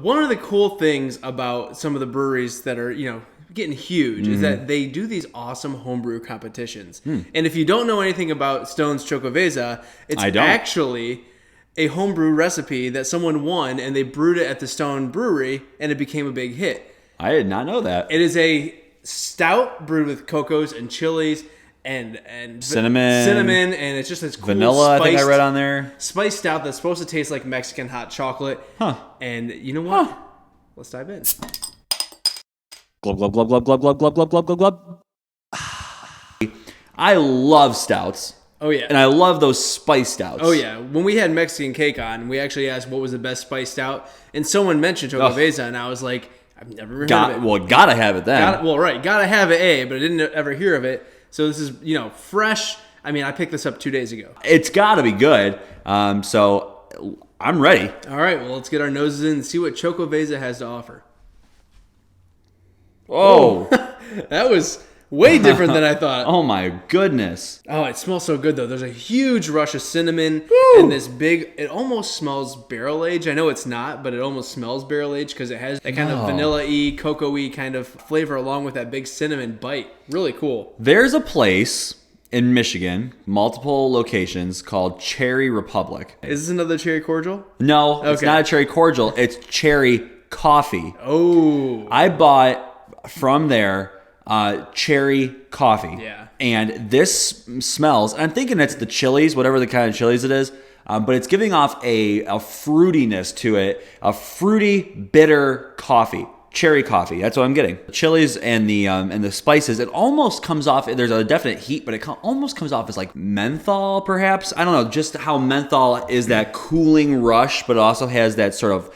one of the cool things about some of the breweries that are, getting huge is that they do these awesome homebrew competitions. And if you don't know anything about Stone's Xocoveza, it's actually a homebrew recipe that someone won, and they brewed it at the Stone Brewery, and it became a big hit. I did not know that. It is a stout brewed with cocos and chilies and cinnamon, and it's just this cool vanilla. I think I read on there spiced stout that's supposed to taste like Mexican hot chocolate. And you know what? Let's dive in. Glub glub glub glub glub glub glub glub glub glub glub. I love stouts. Oh, yeah. And I love those spice stouts. Oh, yeah. When we had Mexican Cake on, we actually asked what was the best spice stout. And someone mentioned Xocoveza, and I was like, I've never heard of it. Well, gotta have it then. Gotta have it, but I didn't ever hear of it. So this is, fresh. I mean, I picked this up 2 days ago. It's gotta be good. So I'm ready. All right, well, let's get our noses in and see what Xocoveza has to offer. Oh. That was way different than I thought. Oh my goodness. Oh, it smells so good though. There's a huge rush of cinnamon and this big, it almost smells barrel aged. I know it's not, but it almost smells barrel aged because it has that kind of vanilla-y, cocoa-y kind of flavor along with that big cinnamon bite. Really cool. There's a place in Michigan, multiple locations, called Cherry Republic. Is this another cherry cordial? No, it's not a cherry cordial. It's cherry coffee. Oh. I bought from there cherry coffee. Yeah. And this smells, I'm thinking it's the chilies, whatever the kind of chilies it is, but it's giving off a fruitiness to it, a fruity, bitter coffee. Cherry coffee. That's what I'm getting. The chilies and the spices, it almost comes off, there's a definite heat, but it almost comes off as like menthol, perhaps. I don't know, just how menthol is that cooling rush, but it also has that sort of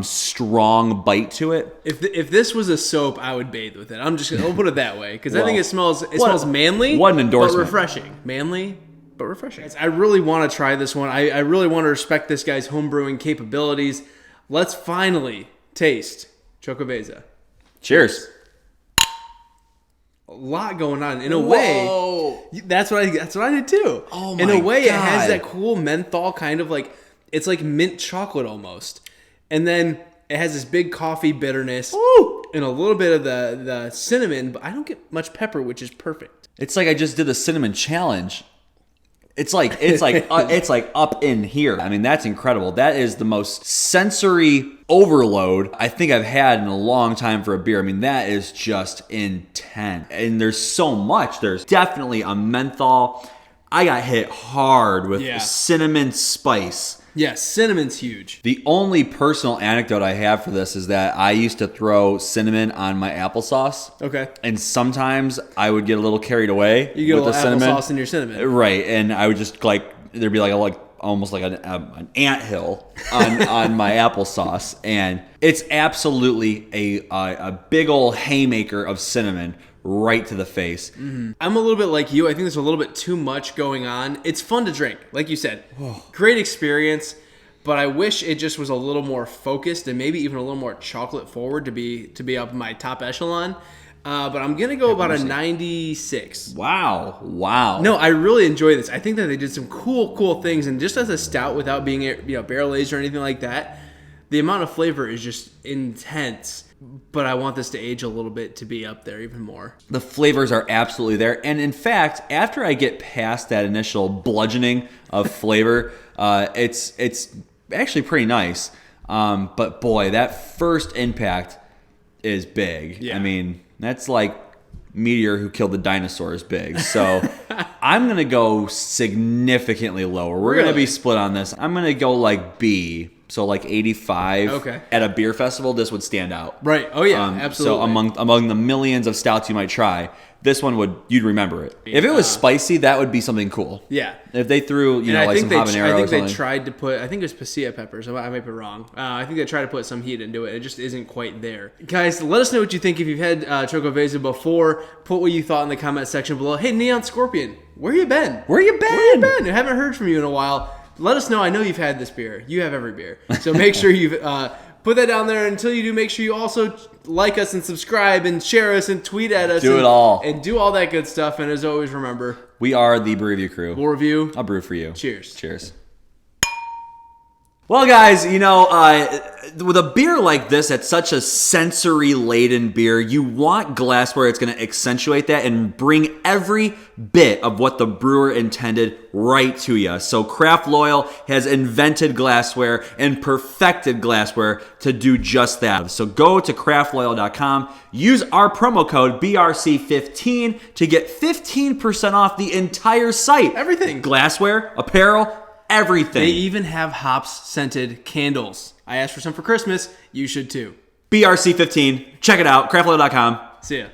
strong bite to it. If this was a soap, I would bathe with it. I'll put it that way because I think it smells manly. What an endorsement. But refreshing. Manly, but refreshing. I really want to try this one. I really want to respect this guy's homebrewing capabilities. Let's finally taste Xocoveza. Cheers. A lot going on. In a way, that's what I did too. Oh my In a way, God. It has that cool menthol kind of like, it's like mint chocolate almost. And then it has this big coffee bitterness and a little bit of the cinnamon, but I don't get much pepper, which is perfect. It's like I just did the cinnamon challenge. It's like up in here. I mean, that's incredible. That is the most sensory overload I think I've had in a long time for a beer. I mean, that is just intense. And there's so much. There's definitely a menthol. I got hit hard with cinnamon spice. Yeah, cinnamon's huge. The only personal anecdote I have for this is that I used to throw cinnamon on my applesauce. Okay. And sometimes I would get a little carried away You get with a the little cinnamon. applesauce in your cinnamon. Right. And I would just there'd be almost like an anthill on my applesauce. And it's absolutely a big old haymaker of cinnamon right to the face. Mm-hmm. I'm a little bit like you. I think there's a little bit too much going on. It's fun to drink, like you said. Great experience, but I wish it just was a little more focused and maybe even a little more chocolate forward to be up in my top echelon. But I'm gonna go about a 96. Wow. No, I really enjoy this. I think that they did some cool things, and just as a stout, without being barrel aged or anything like that, the amount of flavor is just intense. But I want this to age a little bit to be up there even more. The flavors are absolutely there. And in fact, after I get past that initial bludgeoning of flavor, it's actually pretty nice. But boy, that first impact is big. Yeah. I mean, that's like Meteor Who Killed the Dinosaurs big. So I'm going to go significantly lower. We're going to be split on this. I'm going to go like B. So like 85. Okay. At a beer festival, this would stand out. Right. Oh yeah, absolutely. So among the millions of stouts you might try, this one you'd remember it. If it was spicy, that would be something cool. Yeah. If they threw, some habanero. I think they tried to put, I think it was pasilla peppers. I might be wrong. I think they tried to put some heat into it. It just isn't quite there. Guys, let us know what you think. If you've had Xocoveza before, put what you thought in the comment section below. Hey, Neon Scorpion, where you been? I haven't heard from you in a while. Let us know. I know you've had this beer. You have every beer. So make sure you've put that down there. Until you do, make sure you also like us and subscribe and share us and tweet at us. Do it all. And do all that good stuff. And as always, remember, we are the Brew Review crew. We'll review. I'll brew for you. Cheers. Cheers. Well, guys, with a beer like this, it's such a sensory-laden beer. You want glassware. It's going to accentuate that and bring every bit of what the brewer intended right to you. So Craft Loyal has invented glassware and perfected glassware to do just that. So go to craftloyal.com, use our promo code BRC15 to get 15% off the entire site. Everything. Glassware, apparel, everything. They even have hops-scented candles. I asked for some for Christmas. You should too. BRC15. Check it out. Craftloyal.com. See ya.